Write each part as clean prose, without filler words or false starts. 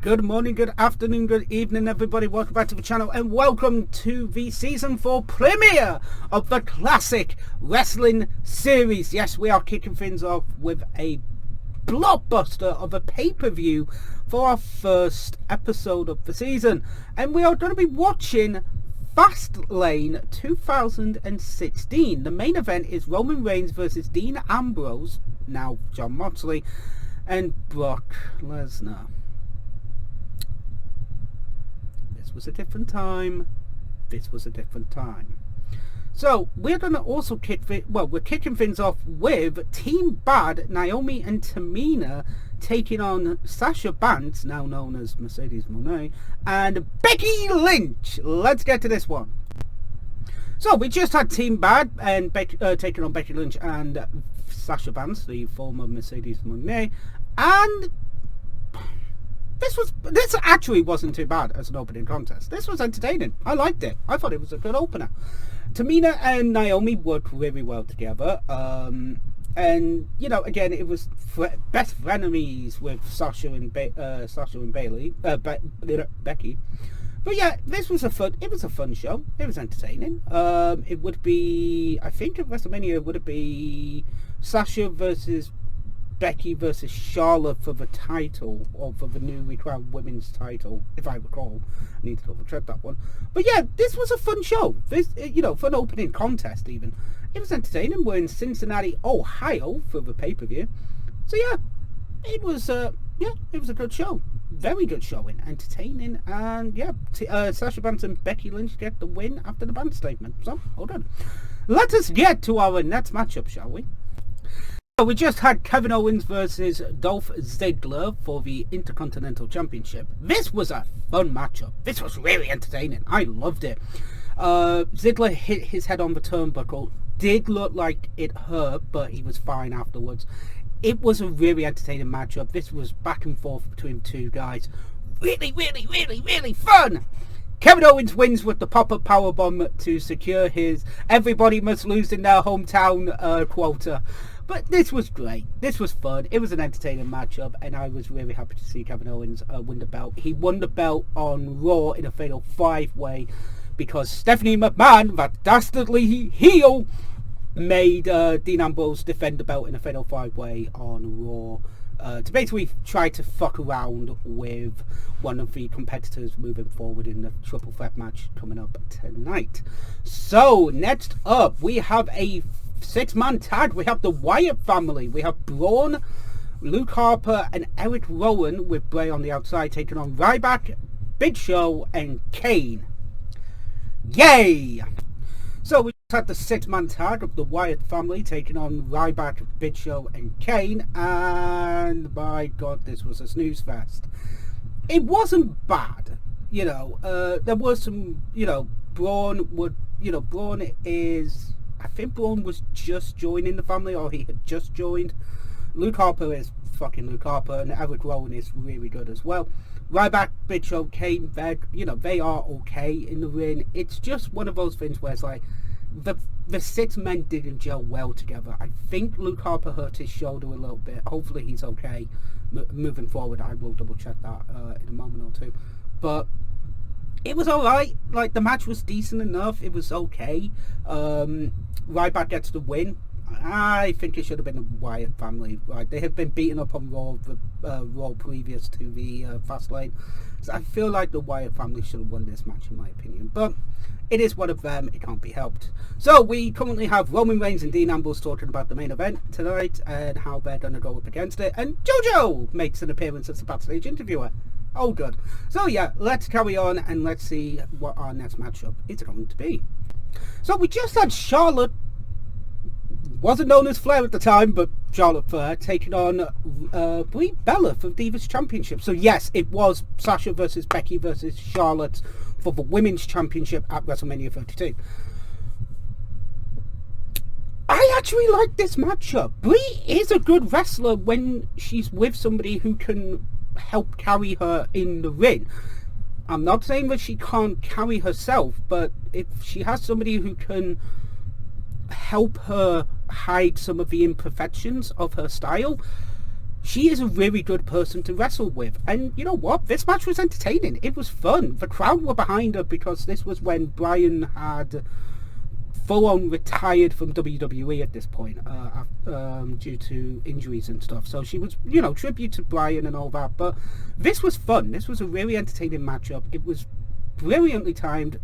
Good morning, good afternoon, good evening, everybody. Welcome back to the channel and welcome to the Season 4 premiere of the classic wrestling series. Yes, we are kicking things off with a blockbuster of a pay-per-view for our first episode of the season. And we are going to be watching Fastlane 2016. The main event is Roman Reigns versus Dean Ambrose, now Jon Moxley, and Brock Lesnar. This was a different time. So we're going to also we're kicking things off with Team Bad, Naomi and Tamina taking on Sasha Banks, now known as Mercedes Moné, and Becky Lynch. Let's get to this one. So we just had Team Bad and taking on Becky Lynch and Sasha Banks, the former Mercedes Moné, and this actually wasn't too bad as an opening contest. This was entertaining. I liked it. I thought it was a good opener. Tamina and Naomi worked really well together. And you know, again, it was best frenemies with Sasha and Becky. But yeah, this was a fun show. It was entertaining. It would be, I think, at WrestleMania would it be Sasha versus Becky versus Charlotte for the title, or for the newly crowned women's title, if I recall. I need to double check that one. But yeah, this was a fun show. This, fun opening contest even. It was entertaining. We're in Cincinnati, Ohio for the pay-per-view. So yeah, it was a good show. Very good showing, entertaining, and yeah, Sasha Banks and Becky Lynch get the win after the band statement. So, hold on. Let us get to our next matchup, shall we? We just had Kevin Owens versus Dolph Ziggler for the Intercontinental Championship. This was a fun matchup. This was really entertaining. I loved it. Ziggler hit his head on the turnbuckle. Did look like it hurt, but he was fine afterwards. It was a really entertaining matchup. This was back and forth between two guys. Really fun! Kevin Owens wins with the pop-up powerbomb to secure his everybody must lose in their hometown quota. But this was great. This was fun. It was an entertaining matchup, and I was really happy to see Kevin Owens win the belt. He won the belt on Raw in a fatal 5-way because Stephanie McMahon, that dastardly heel, made Dean Ambrose defend the belt in a fatal 5-way on Raw to basically try to fuck around with one of the competitors moving forward in the triple threat match coming up tonight. So, next up, we have a 6-man tag. We have the Wyatt family. We have Braun, Luke Harper, and Eric Rowan with Bray on the outside taking on Ryback, Big Show, and Kane. Yay! So we just had the 6-man tag of the Wyatt family taking on Ryback, Big Show, and Kane, and my god, this was a snooze fest. It wasn't bad, there was some, Braun is, I think Braun was just joining the family, or he had just joined. Luke Harper is fucking Luke Harper, and Eric Rowan is really good as well. Ryback, Big Show, Kane, they are okay in the ring. It's just one of those things where it's like, the 6 men didn't gel well together. I think Luke Harper hurt his shoulder a little bit. Hopefully he's okay moving forward. I will double check that in a moment or two. But it was alright. Like, the match was decent enough. It was okay. Ryback gets the win. I think it should have been the Wyatt family. Right? They had been beaten up on Raw previous to the Fastlane. So I feel like the Wyatt family should have won this match, in my opinion. But it is one of them. It can't be helped. So we currently have Roman Reigns and Dean Ambrose talking about the main event tonight and how they're going to go up against it. And JoJo makes an appearance as a backstage interviewer. Oh, good. So yeah, let's carry on and let's see what our next matchup is going to be. So we just had Charlotte, wasn't known as Flair at the time, but Charlotte Flair, taking on Brie Bella for the Divas Championship. So yes, it was Sasha versus Becky versus Charlotte for the Women's Championship at WrestleMania 32. I actually like this matchup. Brie is a good wrestler when she's with somebody who can help carry her in the ring. I'm not saying that she can't carry herself, but if she has somebody who can help her hide some of the imperfections of her style, she is a really good person to wrestle with. And you know what? This match was entertaining. It was fun. The crowd were behind her because this was when Bryan had full-on retired from WWE at this point due to injuries and stuff. So she was, you know, tribute to Bryan and all that. But this was fun. This was a really entertaining matchup. It was brilliantly timed.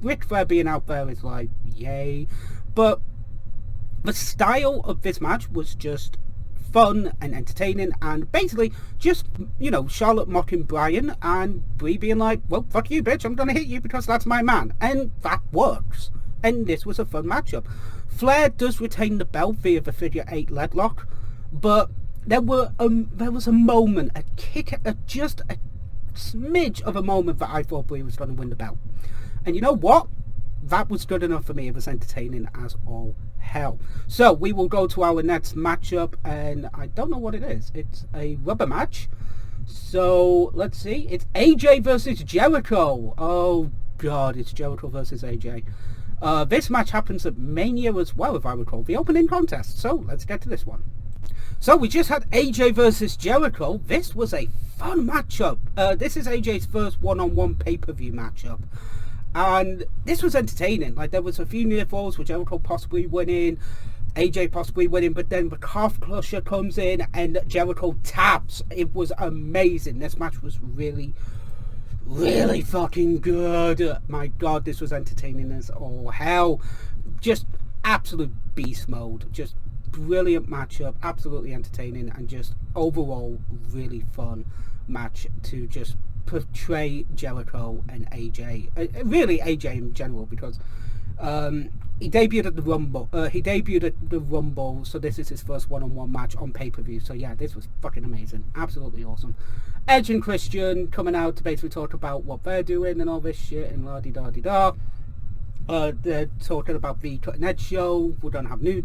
Ric Flair being out there is like, yay. But the style of this match was just fun and entertaining, and basically just, you know, Charlotte mocking Bryan and Brie being like, well, fuck you, bitch, I'm gonna hit you because that's my man. And that works. And this was a fun matchup. Flair does retain the belt via the figure 8 leg lock, but there was a moment, just a smidge of a moment that I thought Brie was going to win the belt. And you know what? That was good enough for me. It was entertaining as all hell. So we will go to our next matchup, and I don't know what it is. It's a rubber match. So let's see. It's AJ versus Jericho. Oh God, it's Jericho versus AJ. This match happens at Mania as well, if I recall, the opening contest. So let's get to this one. So we just had AJ versus Jericho. This was a fun matchup. This is AJ's first one-on-one pay-per-view matchup. And this was entertaining. Like, there was a few near falls with Jericho possibly winning, AJ possibly winning, but then the calf crusher comes in and Jericho taps. It was amazing. This match was really fucking good. My God, this was entertaining as all hell. Just absolute beast mode. Just brilliant matchup, absolutely entertaining, and just overall really fun match to just portray Jericho and AJ, really AJ in general, because he debuted at the Rumble, so this is his first one-on-one match on pay-per-view. So yeah, this was fucking amazing, absolutely awesome. Edge and Christian coming out to basically talk about what they're doing and all this shit and la-di-da-di-da. They're talking about the Cutting Edge show. We're going to have New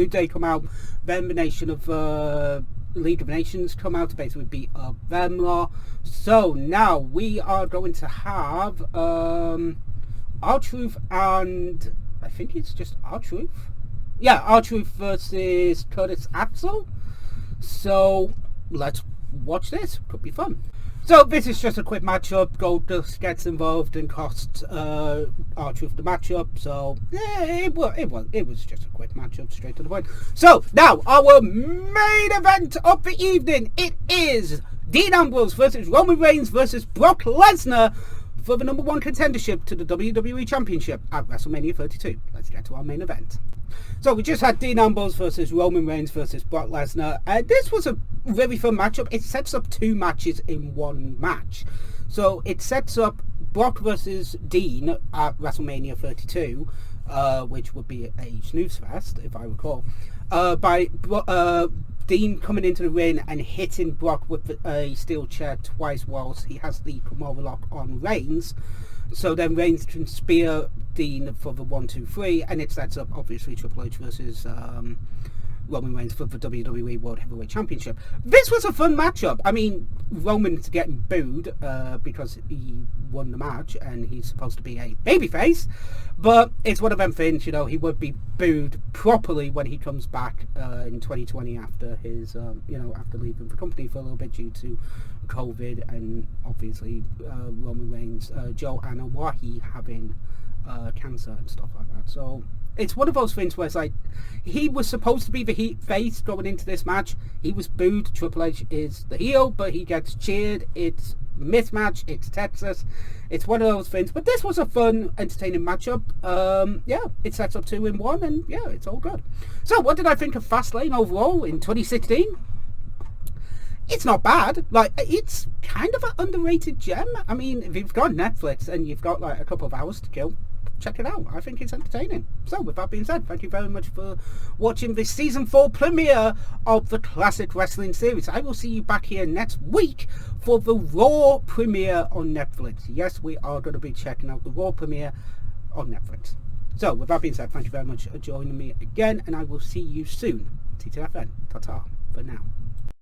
Day come out. Then the Nation of League of Nations come out to basically beat up them lot. So now we are going to have R-Truth and I think it's just R-Truth. Yeah, R-Truth versus Curtis Axel. So let's watch this. Could be fun. So this is just a quick matchup. Goldust gets involved and costs R-Truth the matchup. So yeah, it was just a quick matchup, straight to the point. So now our main event of the evening. It is Dean Ambrose versus Roman Reigns versus Brock Lesnar for the #1 contendership to the WWE Championship at WrestleMania 32. Let's get to our main event. So we just had Dean Ambrose versus Roman Reigns versus Brock Lesnar. This was a very fun matchup. It sets up 2 matches in one match. So it sets up Brock versus Dean at WrestleMania 32, which would be a snooze fest, if I recall, by Dean coming into the ring and hitting Brock with a steel chair twice whilst he has the Kimura lock on Reigns. So then Reigns can spear Dean for the 1, 2, 3, and it sets up obviously Triple H versus Roman Reigns for the WWE World Heavyweight Championship. This was a fun matchup. I mean, Roman's getting booed because he won the match and he's supposed to be a babyface, but it's one of them things, you know, he would be booed properly when he comes back in 2020 after his, after leaving the company for a little bit due to COVID and obviously Roman Reigns, Joanna Wahi having cancer and stuff like that. So it's one of those things where it's like, he was supposed to be the face going into this match. He was booed. Triple H is the heel, but he gets cheered. It's mismatch. It's Texas. It's one of those things. But this was a fun, entertaining matchup. Yeah, it sets up 2 in 1, and yeah, it's all good. So what did I think of Fastlane overall in 2016? It's not bad. Like, it's kind of an underrated gem. I mean, if you've got Netflix and you've got like a couple of hours to kill, check it out. I think it's entertaining. So with that being said, thank you very much for watching this season 4 premiere of the classic wrestling series. I will see you back here next week for the Raw premiere on Netflix. Yes, we are going to be checking out the Raw premiere on Netflix. So with that being said, thank you very much for joining me again, and I will see you soon. TTFN. Ta-ta for now.